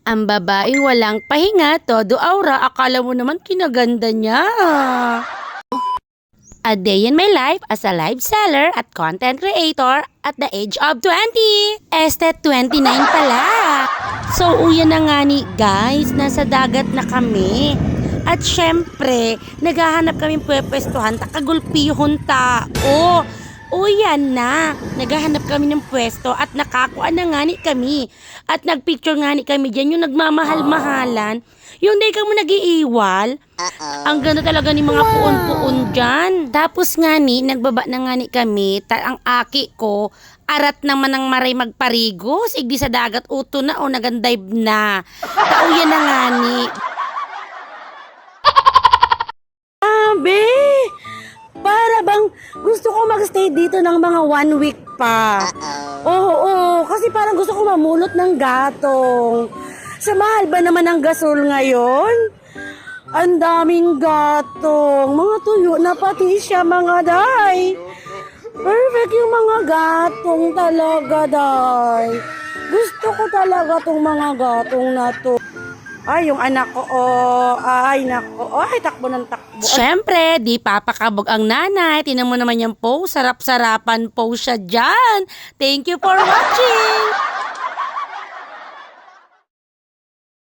Ang babaeng walang pahinga, todo aura, akala mo naman kinaganda niya. A day in my life as a live seller at content creator at the age of 20. 29 pala. So, uyan na nga ni guys, nasa dagat na kami. At syempre, naghahanap kami pwestuhan, takagulpihon tao. Uyan na, naghahanap kami ng pwesto at nakakuha na nga ni kami. At nagpicture nga ni kami dyan, yung nagmamahal-mahalan. Yung day ka mo nag-iiwal. Ang ganda talaga ni mga puon-puon dyan. Tapos nga ni, nagbaba na nga ni kami, ang aki ko, arat naman ng maray magparigos, igdi sa dagat uto na o nagandive na. Tauyan na nga ni. Abe, para bang gusto ko magstay dito ng mga 1 week pa. Oo, kasi parang gusto ko mamulot ng gatong. Sa mahal ba naman ang gasol ngayon? Ang daming gatong. Mga tuyo na pati siya, mga day. Perfect yung mga gatong talaga, day. Gusto ko talaga tong mga gatong na to. Ay, yung anak ko, ay, nako, ay, takbo ng takbo. Siyempre, di papakabog ang nanay. Tinan mo naman yung post, sarap-sarapan post siya dyan. Thank you for watching!